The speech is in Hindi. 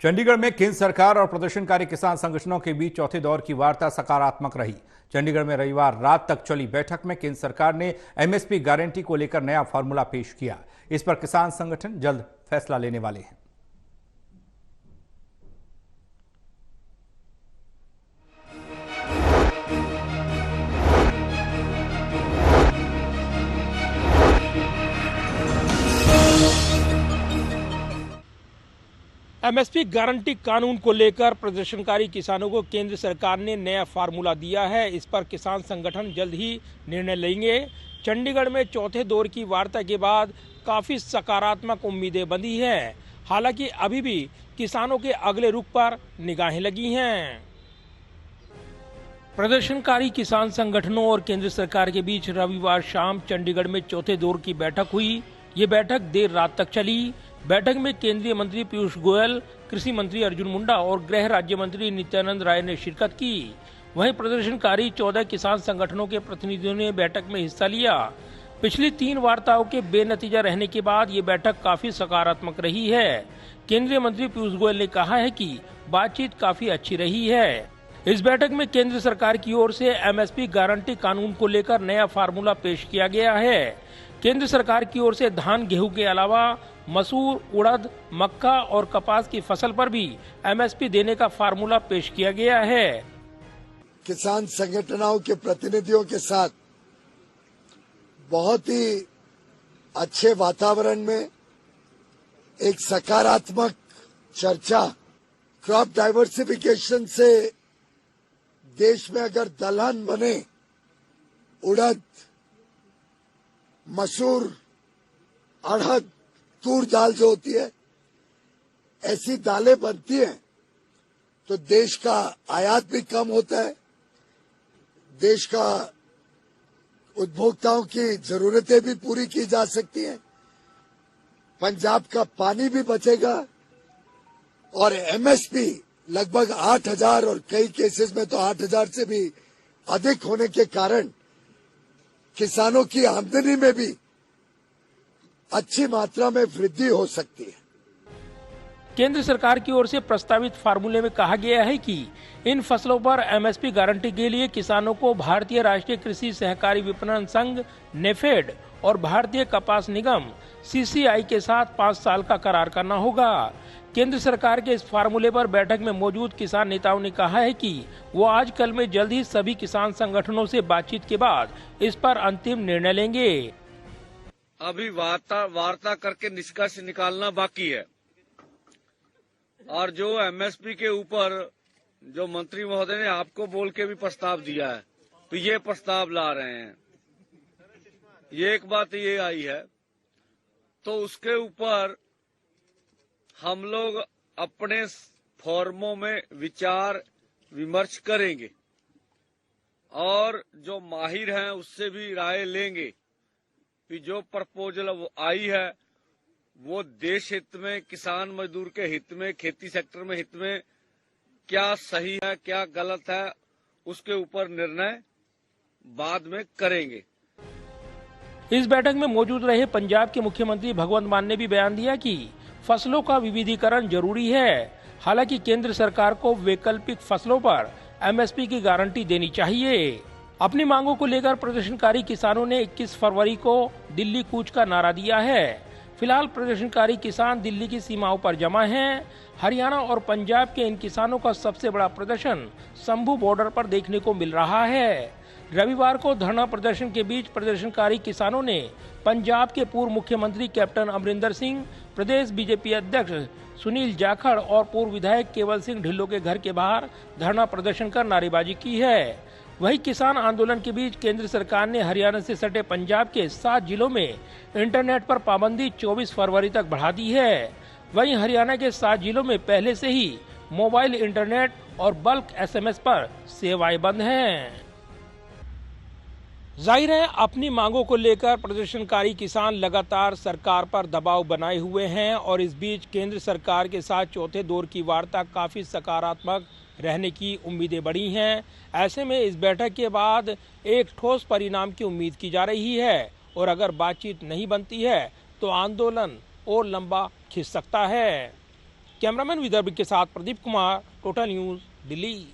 चंडीगढ़ में केंद्र सरकार और प्रदर्शनकारी किसान संगठनों के बीच चौथे दौर की वार्ता सकारात्मक रही। चंडीगढ़ में रविवार रात तक चली बैठक में केंद्र सरकार ने एमएसपी गारंटी को लेकर नया फॉर्मूला पेश किया। इस पर किसान संगठन जल्द फैसला लेने वाले हैं। एमएसपी गारंटी कानून को लेकर प्रदर्शनकारी किसानों को केंद्र सरकार ने नया फार्मूला दिया है। इस पर किसान संगठन जल्द ही निर्णय लेंगे। चंडीगढ़ में चौथे दौर की वार्ता के बाद काफी सकारात्मक उम्मीदें बंधी हैं। हालांकि अभी भी किसानों के अगले रुख पर निगाहें लगी हैं। प्रदर्शनकारी किसान संगठनों और केंद्र सरकार के बीच रविवार शाम चंडीगढ़ में चौथे दौर की बैठक हुई। ये बैठक देर रात तक चली। बैठक में केंद्रीय मंत्री पीयूष गोयल, कृषि मंत्री अर्जुन मुंडा और गृह राज्य मंत्री नित्यानंद राय ने शिरकत की। वहीं प्रदर्शनकारी 14 किसान संगठनों के प्रतिनिधियों ने बैठक में हिस्सा लिया। पिछली 3 वार्ताओं के बेनतीजा रहने के बाद ये बैठक काफी सकारात्मक रही है। केंद्रीय मंत्री पीयूष गोयल ने कहा है कि बातचीत काफी अच्छी रही है। इस बैठक में केंद्र सरकार की ओर से एमएसपी गारंटी कानून को लेकर नया फार्मूला पेश किया गया है। केंद्र सरकार की ओर से धान, गेहूं के अलावा मसूर, उड़द, मक्का और कपास की फसल पर भी एमएसपी देने का फार्मूला पेश किया गया है। किसान संगठनों के प्रतिनिधियों के साथ बहुत ही अच्छे वातावरण में एक सकारात्मक चर्चा, क्रॉप डाइवर्सिफिकेशन से देश में अगर दलहन बने, उड़द, मसूर, अड़हर, तूर दाल जो होती है, ऐसी दालें बनती हैं तो देश का आयात भी कम होता है, देश का उपभोक्ताओं की जरूरतें भी पूरी की जा सकती हैं, पंजाब का पानी भी बचेगा और एमएसपी लगभग 8,000 और कई केसेस में तो 8,000 से भी अधिक होने के कारण किसानों की आमदनी में भी अच्छी मात्रा में वृद्धि हो सकती है। केंद्र सरकार की ओर से प्रस्तावित फार्मूले में कहा गया है कि इन फसलों पर एमएसपी गारंटी के लिए किसानों को भारतीय राष्ट्रीय कृषि सहकारी विपणन संघ नेफेड और भारतीय कपास निगम सीसीआई के साथ 5 साल का करार करना होगा। केंद्र सरकार के इस फार्मूले पर बैठक में मौजूद किसान नेताओं ने कहा है कि वो आज कल में जल्द ही सभी किसान संगठनों से बातचीत के बाद इस पर अंतिम निर्णय लेंगे। अभी वार्ता करके निष्कर्ष निकालना बाकी है और जो एमएसपी के ऊपर जो मंत्री महोदय ने आपको बोल के भी प्रस्ताव दिया है, तो ये प्रस्ताव ला रहे हैं। ये एक बात ये आई है, तो उसके ऊपर हम लोग अपने फॉर्मों में विचार विमर्श करेंगे और जो माहिर हैं उससे भी राय लेंगे कि जो प्रपोजल आई है वो देश हित में, किसान मजदूर के हित में, खेती सेक्टर में हित में क्या सही है, क्या गलत है, उसके ऊपर निर्णय बाद में करेंगे। इस बैठक में मौजूद रहे पंजाब के मुख्यमंत्री भगवंत मान ने भी बयान दिया कि फसलों का विविधीकरण जरूरी है। हालांकि केंद्र सरकार को वैकल्पिक फसलों पर एमएसपी की गारंटी देनी चाहिए। अपनी मांगों को लेकर प्रदर्शनकारी किसानों ने 21 फरवरी को दिल्ली कूच का नारा दिया है। फिलहाल प्रदर्शनकारी किसान दिल्ली की सीमाओं पर जमा हैं। हरियाणा और पंजाब के इन किसानों का सबसे बड़ा प्रदर्शन शंभू बॉर्डर पर देखने को मिल रहा है। रविवार को धरना प्रदर्शन के बीच प्रदर्शनकारी किसानों ने पंजाब के पूर्व मुख्यमंत्री कैप्टन अमरिंदर सिंह, प्रदेश बीजेपी अध्यक्ष सुनील जाखड़ और पूर्व विधायक केवल सिंह ढिल्लों के घर के बाहर धरना प्रदर्शन कर नारेबाजी की है। वहीं किसान आंदोलन के बीच केंद्र सरकार ने हरियाणा से सटे पंजाब के 7 जिलों में इंटरनेट पर पाबंदी 24 फरवरी तक बढ़ा दी है। वहीं हरियाणा के 7 जिलों में पहले से ही मोबाइल इंटरनेट और बल्क एसएमएस पर सेवाएं बंद हैं। जाहिर है अपनी मांगों को लेकर प्रदर्शनकारी किसान लगातार सरकार पर दबाव बनाए हुए हैं और इस बीच केंद्र सरकार के साथ चौथे दौर की वार्ता काफी सकारात्मक रहने की उम्मीदें बढ़ी हैं। ऐसे में इस बैठक के बाद एक ठोस परिणाम की उम्मीद की जा रही है और अगर बातचीत नहीं बनती है तो आंदोलन और लंबा खिंच सकता है। कैमरामैन विदर्भ के साथ प्रदीप कुमार, टोटल न्यूज, दिल्ली।